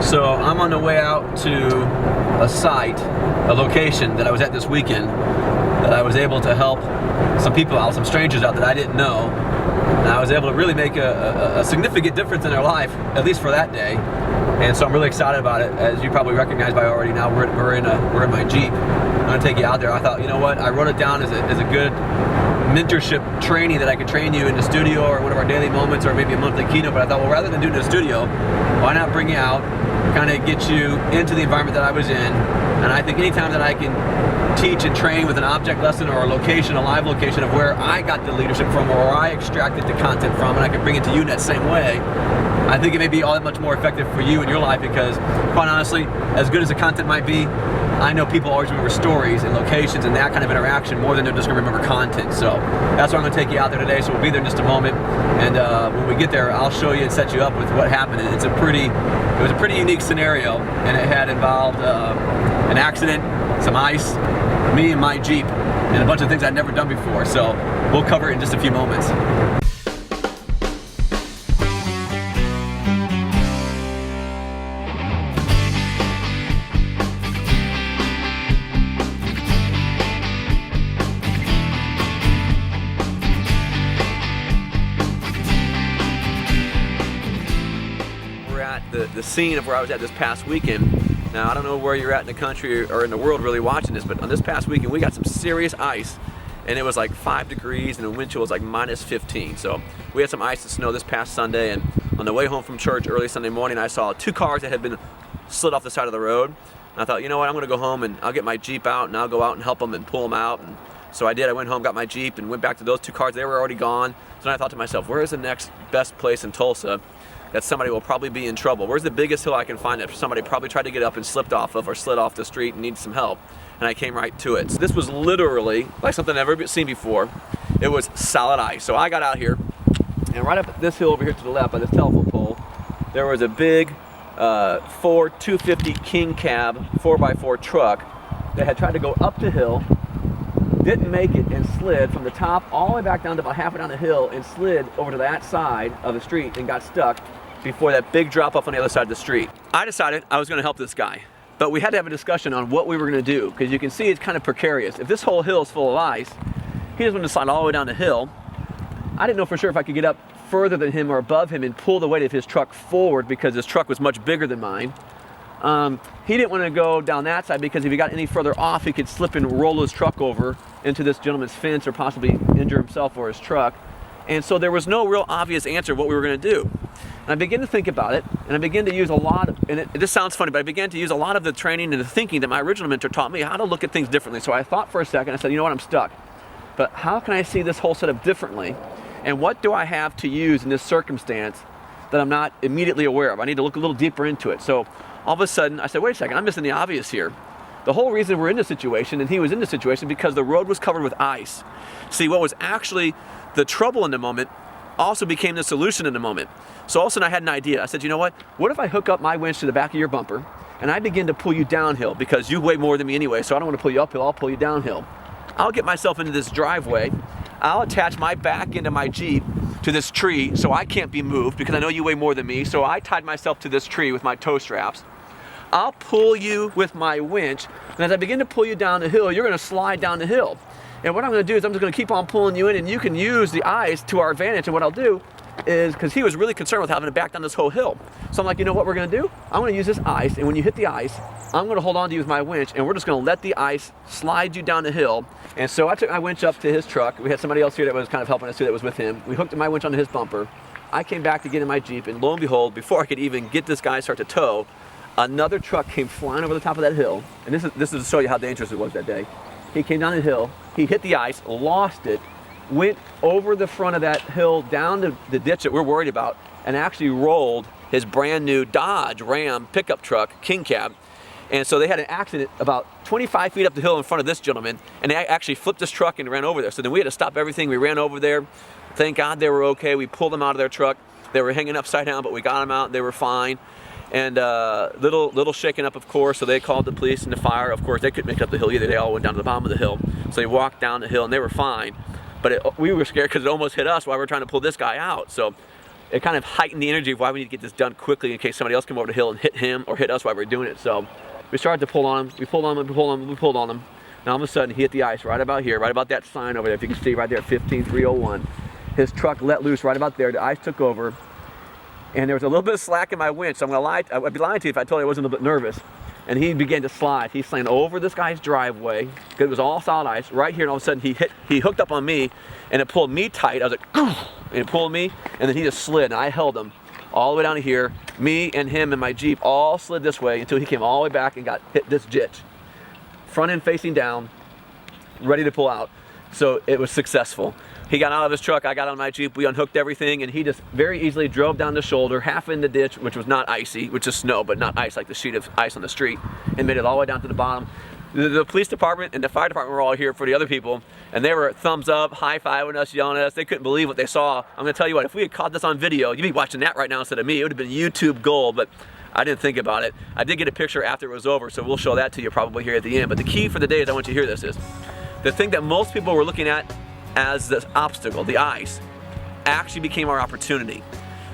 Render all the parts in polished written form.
So I'm on the way out to a site, a location that I was at this weekend, that I was able to help some people out, some strangers out that I didn't know. And I was able to really make a significant difference in their life, at least for that day. And so I'm really excited about it. As you probably recognize by already now, we're in my Jeep. I'm gonna take you out there. I thought, you know what, I wrote it down as a good mentorship training that I could train you in the studio or one of our daily moments or maybe a monthly keynote, but I thought, well, rather than doing it in the studio, why not bring you out, kind of get you into the environment that I was in. And I think anytime that I can teach and train with an object lesson or a location, a live location of where I got the leadership from or where I extracted the content from, and I can bring it to you in that same way, I think it may be all that much more effective for you in your life, because quite honestly, as good as the content might be, I know people always remember stories and locations and that kind of interaction more than they're just going to remember content. So that's why I'm going to take you out there today. So we'll be there in just a moment, and when we get there, I'll show you and set you up with what happened. And it was a pretty unique scenario, and it had involved an accident, some ice, me and my Jeep, and a bunch of things I'd never done before. So we'll cover it in just a few moments. The scene of where I was at this past weekend. Now, I don't know where you're at in the country or in the world really watching this, but on this past weekend we got some serious ice, and it was like 5 degrees and the wind chill was like -15. So we had some ice and snow this past Sunday, and on the way home from church early Sunday morning, I saw 2 cars that had been slid off the side of the road. And I thought, you know what, I'm gonna go home and I'll get my Jeep out and I'll go out and help them and pull them out. And so I did. I went home, got my Jeep, and went back to those 2 cars. They were already gone. So then I thought to myself, where is the next best place in Tulsa that somebody will probably be in trouble? Where's the biggest hill I can find that somebody probably tried to get up and slipped off of or slid off the street and needs some help? And I came right to it. So this was literally like something I've never seen before. It was solid ice. So I got out here, and right up this hill over here to the left by this telephone pole, there was a big Ford 250 King Cab 4x4 truck that had tried to go up the hill, didn't make it, and slid from the top all the way back down to about halfway down the hill and slid over to that side of the street and got stuck before that big drop off on the other side of the street. I decided I was going to help this guy, but we had to have a discussion on what we were going to do, because you can see it's kind of precarious. If this whole hill is full of ice, he just wanted to slide all the way down the hill. I didn't know for sure if I could get up further than him or above him and pull the weight of his truck forward, because his truck was much bigger than mine. He didn't want to go down that side, because if he got any further off, he could slip and roll his truck over into this gentleman's fence or possibly injure himself or his truck. And so there was no real obvious answer of what we were going to do. And I began to think about it, and I began to use a lot of, and this sounds funny, but I began to use a lot of the training and the thinking that my original mentor taught me, how to look at things differently. So I thought for a second. I said, you know what, I'm stuck. But how can I see this whole setup differently? And what do I have to use in this circumstance that I'm not immediately aware of? I need to look a little deeper into it. So all of a sudden, I said, wait a second, I'm missing the obvious here. The whole reason we're in this situation, and he was in this situation, because the road was covered with ice. See, what was actually the trouble in the moment also became the solution in the moment. So all of a sudden I had an idea. I said, you know what if I hook up my winch to the back of your bumper, and I begin to pull you downhill, because you weigh more than me anyway, so I don't want to pull you uphill, I'll pull you downhill. I'll get myself into this driveway, I'll attach my back into my Jeep to this tree so I can't be moved, because I know you weigh more than me, so I tied myself to this tree with my tow straps. I'll pull you with my winch, and as I begin to pull you down the hill, you're going to slide down the hill. And what I'm going to do is I'm just going to keep on pulling you in, and you can use the ice to our advantage. And what I'll do is, because he was really concerned with having to back down this whole hill, so I'm like, you know what we're going to do? I'm going to use this ice, and when you hit the ice, I'm going to hold on to you with my winch, and we're just going to let the ice slide you down the hill. And so I took my winch up to his truck. We had somebody else here that was kind of helping us too, that was with him. We hooked my winch onto his bumper. I came back to get in my Jeep, and lo and behold, before I could even get this guy to start to tow, another truck came flying over the top of that hill. And this is to show you how dangerous it was that day. He came down the hill, he hit the ice, lost it, went over the front of that hill down to the ditch that we're worried about, and actually rolled his brand new Dodge Ram pickup truck, King Cab. And so they had an accident about 25 feet up the hill in front of this gentleman, and they actually flipped this truck and ran over there. So then we had to stop everything. We ran over there. Thank God they were okay. We pulled them out of their truck. They were hanging upside down, but we got them out. They were fine. And little shaken up, of course, so they called the police and the fire. Of course, they couldn't make it up the hill either. They all went down to the bottom of the hill. So they walked down the hill, and they were fine. But we were scared because it almost hit us while we were trying to pull this guy out. So it kind of heightened the energy of why we need to get this done quickly in case somebody else come over the hill and hit him or hit us while we're doing it. So we started to pull on him. We pulled on him, we pulled on him, we pulled on him. Now all of a sudden he hit the ice right about here, right about that sign over there. If you can see right there, 15301. His truck let loose right about there. The ice took over. And there was a little bit of slack in my winch. So I'm gonna lie, I'd be lying to you if I told you I wasn't a little bit nervous. And he began to slide. He slammed over this guy's driveway because it was all solid ice right here. And all of a sudden he hooked up on me and it pulled me tight. I was like, and it pulled me, and then he just slid, and I held him all the way down to here. Me and him and my Jeep all slid this way until he came all the way back and got hit this ditch. Front end facing down, ready to pull out. So it was successful. He got out of his truck, I got on my Jeep, we unhooked everything, and he just very easily drove down the shoulder, half in the ditch, which was not icy, which is snow, but not ice, like the sheet of ice on the street, and made it all the way down to the bottom. The police department and the fire department were all here for the other people, and they were thumbs up, high-fiving us, yelling at us. They couldn't believe what they saw. I'm gonna tell you what, if we had caught this on video, you'd be watching that right now instead of me. It would have been YouTube gold, but I didn't think about it. I did get a picture after it was over, so we'll show that to you probably here at the end. But the key for the day is, I want you to hear this, is the thing that most people were looking at as the obstacle, the ice, actually became our opportunity.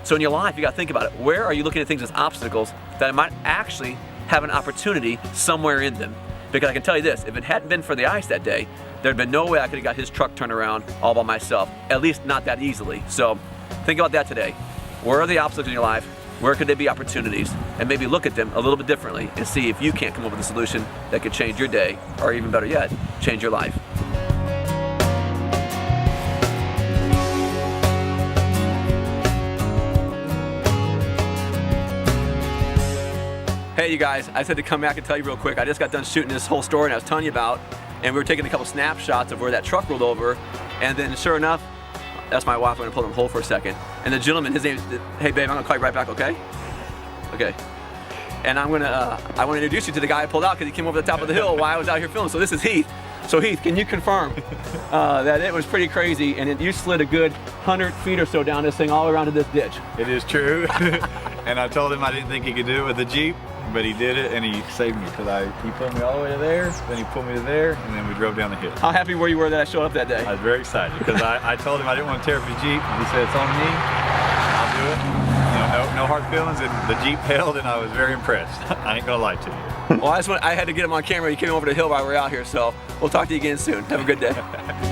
So in your life, you gotta think about it. Where are you looking at things as obstacles that might actually have an opportunity somewhere in them? Because I can tell you this, if it hadn't been for the ice that day, there'd been no way I could have got his truck turned around all by myself, at least not that easily. So think about that today. Where are the obstacles in your life? Where could they be opportunities? And maybe look at them a little bit differently and see if you can't come up with a solution that could change your day, or even better yet, change your life. Hey you guys, I said to come back and tell you real quick, I just got done shooting this whole story and I was telling you about, and we were taking a couple snapshots of where that truck rolled over, and then sure enough, that's my wife. I'm gonna pull in the hole for a second. And the gentleman, his name is, hey babe, I'm gonna call you right back, okay? Okay. And I wanna introduce you to the guy I pulled out because he came over the top of the hill while I was out here filming. So this is Heath. So Heath, can you confirm that it was pretty crazy, and you slid a good 100 feet or so down this thing all around to this ditch? It is true. And I told him I didn't think he could do it with the Jeep, but he did it, and he saved me because he pulled me all the way to there, then he pulled me to there, and then we drove down the hill. How happy were you that I showed up that day? I was very excited because I told him I didn't want to tear up his Jeep, and he said, it's on me, I'll do it. You know, no hard feelings, and the Jeep held, and I was very impressed. I ain't gonna lie to you. Well, I had to get him on camera. He came over the hill while we were out here, so we'll talk to you again soon. Have a good day.